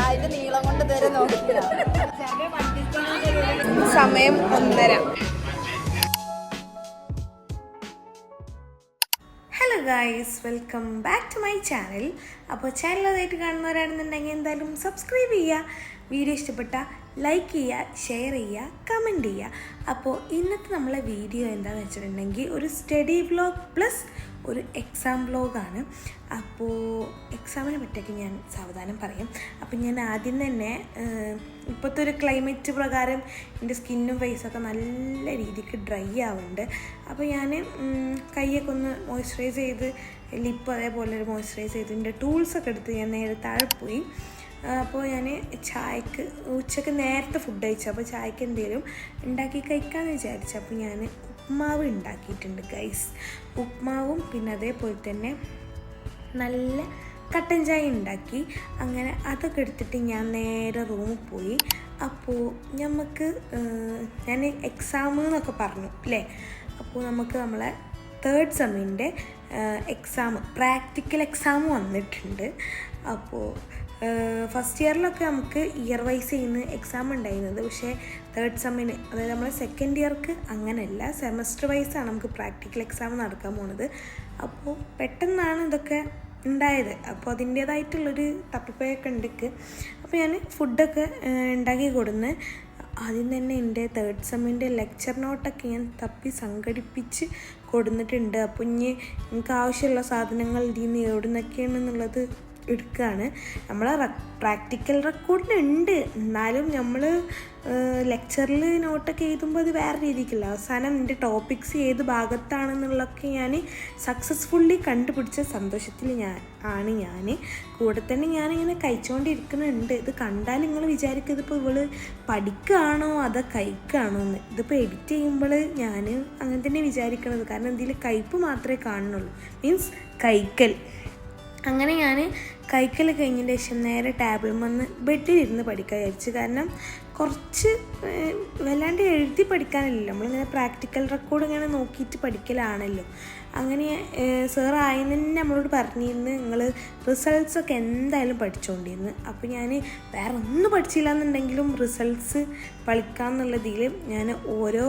അതിന്റെ നീളം കൊണ്ട് തരെ നോക്കില്ല. സമയം 1:30. Hello guys, welcome back to my channel. അപ്പോൾ ചാനൽ അതായിട്ട് കാണുന്നവരാണെന്നുണ്ടെങ്കിൽ എന്തായാലും സബ്സ്ക്രൈബ് ചെയ്യുക, വീഡിയോ ഇഷ്ടപ്പെട്ടാൽ ലൈക്ക് ചെയ്യുക, ഷെയർ ചെയ്യുക, കമൻറ്റ് ചെയ്യുക. അപ്പോൾ ഇന്നത്തെ നമ്മളെ വീഡിയോ എന്താണെന്ന് വെച്ചിട്ടുണ്ടെങ്കിൽ ഒരു സ്റ്റഡി വ്ലോഗ് പ്ലസ് ഒരു എക്സാം വ്ലോഗാണ്. അപ്പോൾ എക്സാമിനെ പറ്റിയൊക്കെ ഞാൻ സാവധാനം പറയും. അപ്പോൾ ഞാൻ ആദ്യം തന്നെ ഇപ്പോഴത്തെ ഒരു ക്ലൈമറ്റ് പ്രകാരം എൻ്റെ സ്കിന്നും ഫേസൊക്കെ നല്ല രീതിക്ക് ഡ്രൈ ആവുന്നുണ്ട്. അപ്പോൾ ഞാൻ കൈയൊക്കെ ഒന്ന് മോയ്സ്ചറൈസ് ചെയ്ത് ലിപ്പ് അതേപോലെ ഒരു മോയ്സ്ചറൈസ് ചെയ്ത് എൻ്റെ ടൂൾസൊക്കെ എടുത്ത് ഞാൻ നേരെ താഴെ പോയി. അപ്പോൾ ഞാൻ ചായക്ക് ഉച്ചയ്ക്ക് നേരത്തെ ഫുഡ് കഴിച്ചു. അപ്പോൾ ചായക്ക് എന്തെങ്കിലും ഉണ്ടാക്കി കഴിക്കാമെന്ന് വിചാരിച്ചു. അപ്പോൾ ഞാൻ ഉപ്മാവ് ഉണ്ടാക്കിയിട്ടുണ്ട് ഗൈസ്. ഉപ്മാവും പിന്നെ അതേപോലെ തന്നെ നല്ല കട്ടൻ ചായ ഉണ്ടാക്കി. അങ്ങനെ അതൊക്കെ എടുത്തിട്ട് ഞാൻ നേരെ റൂമിൽ പോയി. അപ്പോൾ നമുക്ക് ഞാൻ എക്സാം എന്നൊക്കെ പറഞ്ഞു അല്ലേ. അപ്പോൾ നമുക്ക് നമ്മളെ 3rd സെമ്മിൻ്റെ എക്സാം, പ്രാക്ടിക്കൽ എക്സാം വന്നിട്ടുണ്ട്. അപ്പോൾ ഫസ്റ്റ് ഇയറിലൊക്കെ നമുക്ക് ഇയർ വൈസ് ചെയ്യുന്ന എക്സാം ഉണ്ടായിരുന്നത്. പക്ഷേ 3rd സെമ്മിന്, അതായത് നമ്മളെ 2nd ഇയർക്ക് അങ്ങനെയല്ല, സെമസ്റ്റർ വൈസാണ് നമുക്ക് പ്രാക്ടിക്കൽ എക്സാം നടക്കാൻ പോകുന്നത്. അപ്പോൾ പെട്ടെന്നാണ് ഇതൊക്കെ ഉണ്ടായത്. അപ്പോൾ അതിൻ്റേതായിട്ടുള്ളൊരു തപ്പിപ്പയൊക്കെ ഉണ്ട്. അപ്പോൾ ഞാൻ ഫുഡൊക്കെ ഉണ്ടാക്കി കൊടുന്ന് ആദ്യം തന്നെ എൻ്റെ 3rd സെമ്മിൻ്റെ ലെക്ചർ നോട്ടൊക്കെ ഞാൻ തപ്പി സംഘടിപ്പിച്ച് കൊടുത്തിട്ടുണ്ട്. അപ്പോൾ ഇനി എനിക്ക് ആവശ്യമുള്ള സാധനങ്ങൾ ഇതിൽ നിന്ന് എവിടെ നിന്നൊക്കെയാണെന്നുള്ളത് എടുക്കുകയാണ്. നമ്മളെ പ്രാക്ടിക്കൽ റെക്കോർഡിലുണ്ട്, എന്നാലും നമ്മൾ ലെക്ചറിൽ നോട്ടൊക്കെ എഴുതുമ്പോൾ അത് വേറെ രീതിക്കില്ല. അവസാനം എൻ്റെ ടോപ്പിക്സ് ഏത് ഭാഗത്താണെന്നുള്ളതൊക്കെ ഞാൻ സക്സസ്ഫുള്ളി കണ്ടുപിടിച്ച സന്തോഷത്തിൽ ഞാൻ കൂടെ തന്നെ ഞാനിങ്ങനെ കഴിച്ചുകൊണ്ടിരിക്കുന്നുണ്ട്. ഇത് കണ്ടാൽ നിങ്ങൾ വിചാരിക്കും ഇതിപ്പോൾ ഇവള് പഠിക്കുകയാണോ അതോ കഴിക്കുകയാണോ എന്ന്. ഇതിപ്പോൾ എഡിറ്റ് ചെയ്യുമ്പോൾ ഞാൻ അങ്ങനെ തന്നെ വിചാരിക്കണത്. കാരണം എന്തെങ്കിലും കയ്പ്പ് മാത്രമേ കാണുന്നുള്ളൂ, മീൻസ് കഴിക്കൽ. അങ്ങനെ ഞാൻ കഴിക്കൽ കഴിഞ്ഞതിന് ശേഷം നേരെ ടേബിളിൽ വന്ന് ബെഡിലിരുന്ന് പഠിക്കാൻ വിചാരിച്ചു. കാരണം കുറച്ച് വല്ലാണ്ട് എഴുതി പഠിക്കാനല്ലോ, നമ്മളിങ്ങനെ പ്രാക്ടിക്കൽ റെക്കോർഡ് ഇങ്ങനെ നോക്കിയിട്ട് പഠിക്കലാണല്ലോ. അങ്ങനെ സാർ ആദ്യം തന്നെ നമ്മളോട് പറഞ്ഞിരുന്നു നിങ്ങൾ റിസൾട്ട്സൊക്കെ എന്തായാലും പഠിച്ചുകൊണ്ടിരുന്നു. അപ്പോൾ ഞാൻ വേറെ ഒന്നും പഠിച്ചില്ല എന്നുണ്ടെങ്കിലും റിസൾട്ട്സ് പഠിക്കാമെന്നുള്ളതിൽ ഞാൻ ഓരോ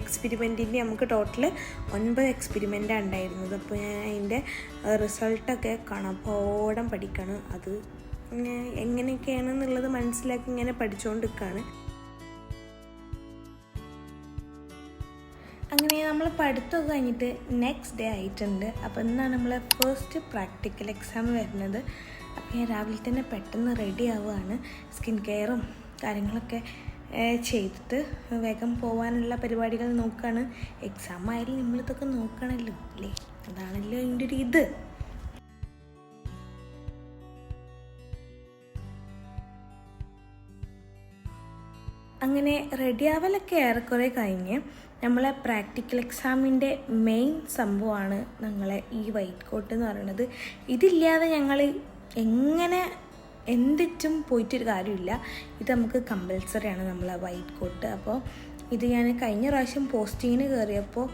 എക്സ്പെരിമെൻറ്റിൻ്റെ നമുക്ക് ടോട്ടൽ 9 എക്സ്പെരിമെൻ്റാണ് ഉണ്ടായിരുന്നത്. അപ്പോൾ ഞാൻ അതിൻ്റെ റിസൾട്ടൊക്കെ കണപ്പോടം പഠിക്കണം. അത് എങ്ങനെയൊക്കെയാണെന്നുള്ളത് മനസ്സിലാക്കി ഇങ്ങനെ പഠിച്ചുകൊണ്ടിരിക്കുകയാണ്. അങ്ങനെ നമ്മൾ പഠിത്തമൊക്കെ കഴിഞ്ഞിട്ട് നെക്സ്റ്റ് ഡേ ആയിട്ടുണ്ട്. അപ്പോൾ ഇന്നാണ് നമ്മളെ ഫസ്റ്റ് പ്രാക്ടിക്കൽ എക്സാം വരുന്നത്. അപ്പോൾ ഞാൻ രാവിലെ തന്നെ പെട്ടെന്ന് റെഡി ആവുകയാണ്. സ്കിൻ കെയറും കാര്യങ്ങളൊക്കെ ചെയ്തിട്ട് വേഗം പോകാനുള്ള പരിപാടികൾ നോക്കുകയാണ്. എക്സാം ആയാലും നമ്മളിതൊക്കെ നോക്കണമല്ലോ അല്ലേ, അതാണല്ലോ അതിൻ്റെ ഒരു ഇത്. അങ്ങനെ റെഡി ആവലൊക്കെ ഏറെക്കുറെ കഴിഞ്ഞ് നമ്മളെ പ്രാക്ടിക്കൽ എക്സാമിൻ്റെ മെയിൻ സംഭവമാണ് ഞങ്ങളെ ഈ വൈറ്റ് കോട്ട് എന്ന് പറയുന്നത്. ഇതില്ലാതെ ഞങ്ങൾ എങ്ങനെ എന്തിട്ടും പോയിട്ടൊരു കാര്യമില്ല. ഇത് നമുക്ക് കമ്പൽസറിയാണ് നമ്മളെ വൈറ്റ് കോട്ട്. അപ്പോൾ ഇത് ഞാൻ കഴിഞ്ഞ പ്രാവശ്യം പോസ്റ്റിങ്ങിന് കയറിയപ്പോൾ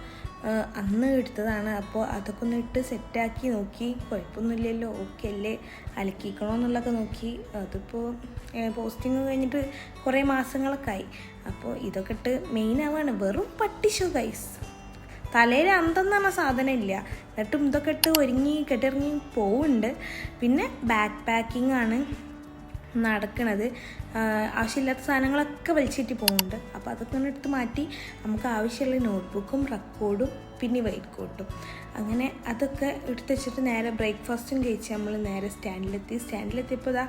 അന്ന് എടുത്തതാണ്. അപ്പോൾ അതൊക്കെ ഒന്ന് ഇട്ട് സെറ്റാക്കി നോക്കി, കുഴപ്പമൊന്നുമില്ലല്ലോ, ഓക്കെ അല്ലേ, അലക്കിക്കണമെന്നുള്ളതൊക്കെ നോക്കി. അതിപ്പോൾ പോസ്റ്റിങ് കഴിഞ്ഞിട്ട് കുറേ മാസങ്ങളൊക്കെ ആയി. അപ്പോൾ ഇതൊക്കെ ഇട്ട് മെയിൻ ആവാണ്. വെറും പട്ടിഷോ ഗൈസ്, തലയിൽ അന്തെന്ന് പറഞ്ഞ സാധനം ഇല്ല. എന്നിട്ടും ഇതൊക്കെ ഇട്ട് ഒരുങ്ങി കെട്ടിറങ്ങി പോവുന്നുണ്ട്. പിന്നെ ബാക്ക് പാക്കിംഗ് ആണ് നടക്കണത്. ആവശ്യമില്ലാത്ത സാധനങ്ങളൊക്കെ വലിച്ചിട്ട് പോകുന്നുണ്ട്. അപ്പോൾ അതൊക്കെ ഒന്ന് എടുത്ത് മാറ്റി നമുക്ക് ആവശ്യമുള്ള നോട്ട്ബുക്കും റെക്കോർഡും പിന്നെ വൈറ്റ് കോട്ടും അങ്ങനെ അതൊക്കെ എടുത്ത് വെച്ചിട്ട് നേരെ ബ്രേക്ക്ഫാസ്റ്റും കഴിച്ച് നമ്മൾ നേരെ സ്റ്റാൻഡിലെത്തിയപ്പോൾ ഇതാ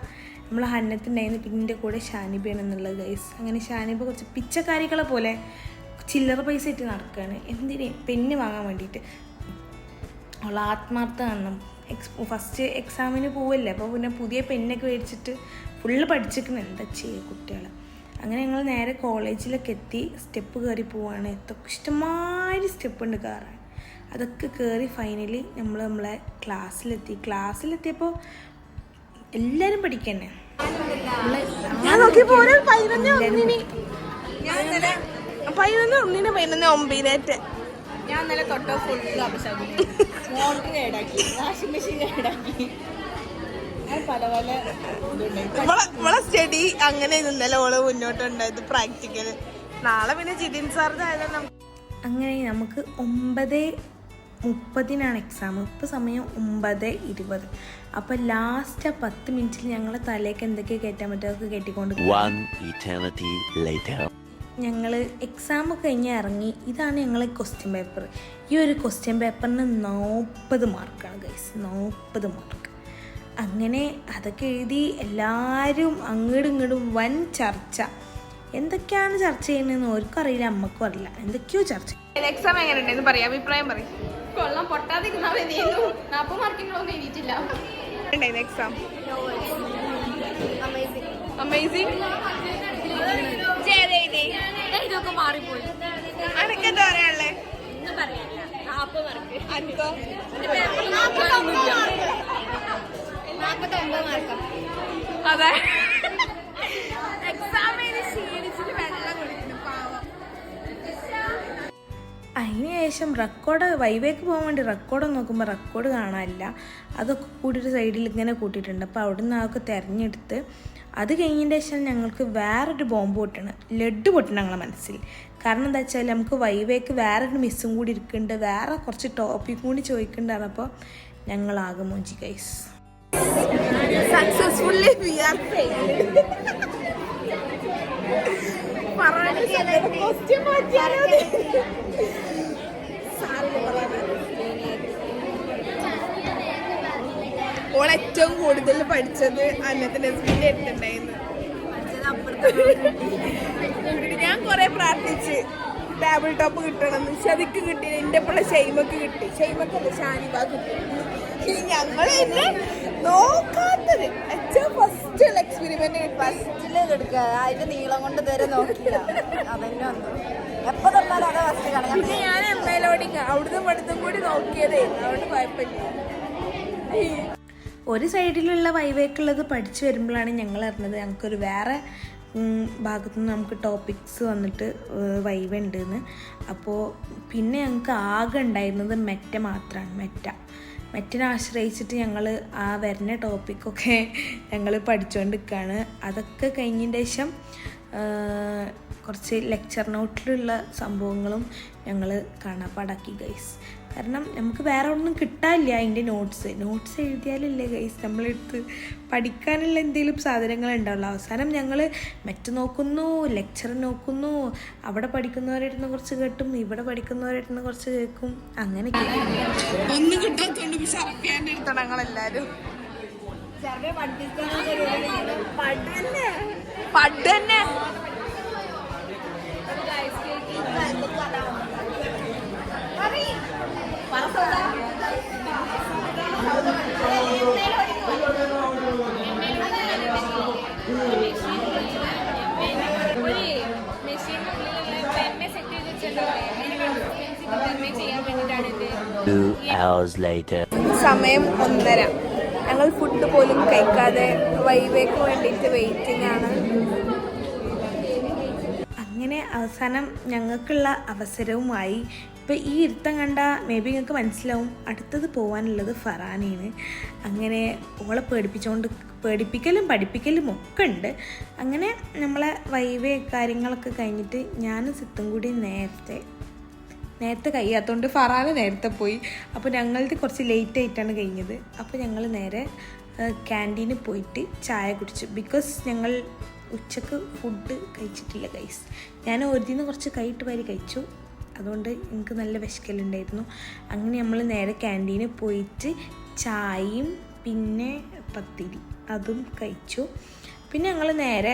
നമ്മൾ ഹന്നത്തുണ്ടായിരുന്നു. പിന്നെ എൻ്റെ കൂടെ ഷാനിബയാണെന്നുള്ളത് ഗൈസ്. അങ്ങനെ ഷാനിബ കുറച്ച് പിച്ചക്കാരികളെ പോലെ ചില്ലറ പൈസ ഇട്ട് നടക്കുകയാണ്. എന്തിനേയും പെന്ന് വാങ്ങാൻ വേണ്ടിയിട്ട്. അവൾ ആത്മാർത്ഥ കാണണം. ഫസ്റ്റ് എക്സാമിന് പോവല്ലേ, അപ്പോൾ പിന്നെ പുതിയ പെന്നൊക്കെ മേടിച്ചിട്ട് ഫുള്ള് പഠിച്ചിരിക്കണം. എന്താ ചെയ്യുക കുട്ടികൾ. അങ്ങനെ ഞങ്ങൾ നേരെ കോളേജിലൊക്കെ എത്തി. സ്റ്റെപ്പ് കയറി പോവാണ്. എത്തൊക്കെ ഇഷ്ടംമാതിരി സ്റ്റെപ്പ് ഉണ്ട് കയറാൻ. അതൊക്കെ കയറി ഫൈനലി നമ്മളെ ക്ലാസ്സിലെത്തിയപ്പോൾ എല്ലാവരും പഠിക്കന്നെ. ഞാൻ നോക്കിയപ്പോൾ 11:09 ഞാൻ ഇന്നലെ തൊട്ടോ ഫുള്ള് അപശകുനം. മോട്ടർ കേടാക്കി, വാഷിംഗ് മെഷീൻ കേടാക്കി, പല പല നമ്മളെ സ്റ്റഡി അങ്ങനെ ഇന്നലെ ഓള് മുന്നോട്ടുണ്ടായത് പ്രാക്ടിക്കൽ. നാളെ പിന്നെ ജിതിൻ സാറിന്റെ ആയതുകൊണ്ട് അങ്ങനെ നമുക്ക് 9:30 എക്സാം. ഇപ്പോൾ സമയം 9:20. അപ്പോൾ ലാസ്റ്റ് 10 മിനിറ്റിൽ ഞങ്ങളെ തലേക്ക് എന്തൊക്കെ കയറ്റാൻ പറ്റുമോ അതൊക്കെ കയറ്റിക്കൊണ്ട് ഞങ്ങൾ എക്സാം കഴിഞ്ഞ് ഇറങ്ങി. ഇതാണ് ഞങ്ങളെ ക്വസ്റ്റ്യൻ പേപ്പർ. ഈ ഒരു ക്വസ്റ്റ്യൻ പേപ്പറിന് 40 മാർക്കാണ് ഗൈസ്, 40 മാർക്ക്. അങ്ങനെ അതൊക്കെ എഴുതി എല്ലാവരും അങ്ങോട്ടും ഇങ്ങോട്ടും വൻ ചർച്ച. എന്തൊക്കെയാണ് ചർച്ച ചെയ്യുന്നതെന്ന് ഓർക്കും അറിയില്ല, അമ്മക്കും അറിയില്ല. എന്തൊക്കെയോ ചർച്ച. എക്സാം എങ്ങനെയുണ്ടെന്ന് പറയാം, അഭിപ്രായം പറയും. കൊള്ളാം, പൊട്ടാതിരുന്നാ 40 മാർക്കിങ്ങളൊന്നും എഴുതിയിട്ടില്ല. Exam amazing. ഇതൊക്കെ മാറിപ്പോയി. അനക്കെന്താ പറയാനുള്ളേ? ഒന്നും പറയാനില്ല. 40 മാർക്ക്. അനക്കോ? 49 മാർക്കാ. അതെ, എക്സാം ക്ഷീണിച്ചിട്ട് വെള്ളം കുടിക്കുന്നു പാവം. അതിനുശേഷം റെക്കോർഡ് വൈവേക്ക് പോകാൻ വേണ്ടി റെക്കോർഡ് നോക്കുമ്പോൾ റെക്കോർഡ് കാണാനില്ല. അതൊക്കെ കൂടിയിട്ട് സൈഡിൽ ഇങ്ങനെ കൂട്ടിയിട്ടുണ്ട്. അപ്പോൾ അവിടെ നിന്ന് അതൊക്കെ തിരഞ്ഞെടുത്ത് അത് കഴിഞ്ഞതിൻ്റെ ശേഷം ഞങ്ങൾക്ക് വേറൊരു ബോംബ് പൊട്ടണം, ലഡ്ഡു പൊട്ടണം ഞങ്ങളെ മനസ്സിൽ. കാരണം എന്താ വെച്ചാൽ നമുക്ക് വൈവേക്ക് വേറൊരു മിസ്സും കൂടി ഇരിക്കുന്നുണ്ട്, വേറെ കുറച്ച് ടോപ്പിക് കൂടി ചോദിക്കുന്നുണ്ടാണ്. അപ്പോൾ ഞങ്ങളാകെ മോഞ്ചി guys. Successfully we are all ഏറ്റവും കൂടുതൽ പഠിച്ചത് അന്നത്തെ നെസ്ബിന്റെ അടുത്തുണ്ടായിരുന്നു. ഞാൻ കൊറേ പ്രാർത്ഥിച്ച് ടേബിൾ ടോപ്പ് കിട്ടണം, ശരിക്ക് കിട്ടി. എന്റെ പിള്ള ഷെയ്മക്ക് കിട്ടി, ഷെയ്മക്കല്ല ഷാനിബ കിട്ടി. ഞങ്ങൾ എന്നെ നോക്കാത്തത് ഫസ്റ്റ് എക്സ്പെരിമെന്റ് ഫസ്റ്റില് എടുക്കുക, അതിന്റെ നീളം കൊണ്ട് ഇതുവരെ നോക്കില്ല. അതന്നെ ഒന്നും എപ്പോ തന്നാലും അതാ ഫസ്റ്റ് കാണാം. പിന്നെ ഞാൻ എമ്മയിലോടി അവിടുന്ന് പഠിത്തം കൂടി നോക്കിയതേ, അതുകൊണ്ട് കുഴപ്പമില്ല. ഒരു സൈഡിലുള്ള വൈവേക്കുള്ളത് പഠിച്ചു വരുമ്പോഴാണ് ഞങ്ങൾ അറിഞ്ഞത് ഞങ്ങൾക്കൊരു വേറെ ഭാഗത്തുനിന്ന് നമുക്ക് ടോപ്പിക്സ് വന്നിട്ട് വൈവ ഉണ്ടെന്ന്. അപ്പോൾ പിന്നെ ഞങ്ങൾക്ക് ആകെ ഉണ്ടായിരുന്നത് മെറ്റ മാത്രമാണ്. മെറ്റിനെ ആശ്രയിച്ചിട്ട് ഞങ്ങൾ ആ വരുന്ന ടോപ്പിക്കൊക്കെ ഞങ്ങൾ പഠിച്ചുകൊണ്ടിരിക്കുകയാണ്. അതൊക്കെ കഴിഞ്ഞതിന് ശേഷം കുറച്ച് ലെക്ചർ നോട്ടിലുള്ള സംഭവങ്ങളും ഞങ്ങൾ കാണാപ്പാടാക്കി ഗൈസ്. കാരണം നമുക്ക് വേറെ ഒന്നും കിട്ടാനില്ല അതിൻ്റെ നോട്ട്സ് എഴുതിയാലല്ലേ ഗൈസ് നമ്മളെടുത്ത് പഠിക്കാനുള്ള എന്തെങ്കിലും സാധനങ്ങൾ ഉണ്ടാവുള്ളൂ. അവസാനം ഞങ്ങൾ മെറ്റ് നോക്കുന്നു, ലെക്ചർ നോക്കുന്നു, അവിടെ പഠിക്കുന്നവരായിട്ട് കുറച്ച് കേട്ടും ഇവിടെ പഠിക്കുന്നവരായിട്ട് കുറച്ച് കേൾക്കും. അങ്ങനെയൊക്കെ ഒന്നും കിട്ടാത്തോണ്ട് എടുത്തണം ഞങ്ങളെല്ലാരും. പടന്നെ സമയം 1:30. ഞങ്ങൾ ഫുഡ് പോലും കഴിക്കാതെ വൈവേക്ക് വേണ്ടിയിട്ട് വെയിറ്റിംഗ് ആണ്. അങ്ങനെ അവസാനം ഞങ്ങൾക്കുള്ള അവസരവുമായി. ഇപ്പോൾ ഈ ഇരുത്തം കണ്ട മേ ബി നിങ്ങൾക്ക് മനസ്സിലാവും അടുത്തത് പോകാനുള്ളത് ഫറാനയാണ്. അങ്ങനെ ഓളെ പേടിപ്പിക്കലും പഠിപ്പിക്കലും ഒക്കെ ഉണ്ട്. അങ്ങനെ നമ്മളെ വൈവേ കാര്യങ്ങളൊക്കെ കഴിഞ്ഞിട്ട് ഞാനും സിത്തും കൂടി നേരത്തെ കഴിയാത്തതുകൊണ്ട് ഫറാന നേരത്തെ പോയി. അപ്പോൾ ഞങ്ങളത് കുറച്ച് ലേറ്റ് ആയിട്ടാണ് കഴിഞ്ഞത്. അപ്പോൾ ഞങ്ങൾ നേരെ ക്യാൻറ്റീനിൽ പോയിട്ട് ചായ കുടിച്ചു. ബിക്കോസ് ഞങ്ങൾ ഉച്ചക്ക് ഫുഡ് കഴിച്ചിട്ടില്ല ഗൈസ്. ഞാൻ ഒരുതിന്ന് കുറച്ച് കൈയിട്ട് വാരി കഴിച്ചു, അതുകൊണ്ട് എനിക്ക് നല്ല വിശക്കലുണ്ടായിരുന്നു. അങ്ങനെ നമ്മൾ നേരെ ക്യാൻറ്റീനിൽ പോയിട്ട് ചായയും പിന്നെ പത്തിരി അതും കഴിച്ചു. പിന്നെ ഞങ്ങൾ നേരെ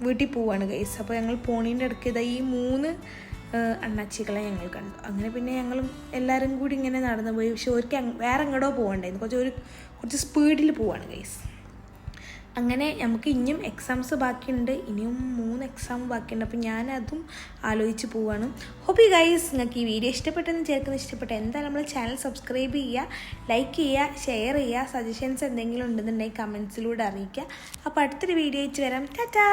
വീട്ടിൽ പോവാണ് ഗൈസ്. അപ്പോൾ ഞങ്ങൾ പോണീൻ്റെ ഇടയ്ക്ക് ഇതാ ഈ 3 അണ്ണാച്ചികളെ ഞങ്ങൾ കണ്ടു. അങ്ങനെ പിന്നെ ഞങ്ങളും എല്ലാവരും കൂടി ഇങ്ങനെ നടന്നു പോയി. പക്ഷെ അവർക്ക് വേറെ എങ്ങോട്ടോ പോകണ്ടായിരുന്നു, കുറച്ച് സ്പീഡിൽ പോവാണ് ഗൈസ്. അങ്ങനെ നമുക്ക് ഇനിയും എക്സാംസ് ബാക്കിയുണ്ട്, ഇനിയും 3 എക്സാം ബാക്കിയുണ്ട്. അപ്പോൾ ഞാനതും ആലോചിച്ച് പോവാണ്. ഹോപ്പ് ഗൈസ് നിങ്ങൾക്ക് ഈ വീഡിയോ ഇഷ്ടപ്പെട്ടെന്ന് ഇഷ്ടപ്പെട്ട എന്തായാലും നമ്മൾ ചാനൽ സബ്സ്ക്രൈബ് ചെയ്യുക, ലൈക്ക് ചെയ്യുക, ഷെയർ ചെയ്യുക. സജഷൻസ് എന്തെങ്കിലും ഉണ്ടെന്നുണ്ടെങ്കിൽ കമൻസിലൂടെ അറിയിക്കുക. അപ്പോൾ അടുത്തൊരു വീഡിയോ ആയിട്ട് വരാം. ടാറ്റാ.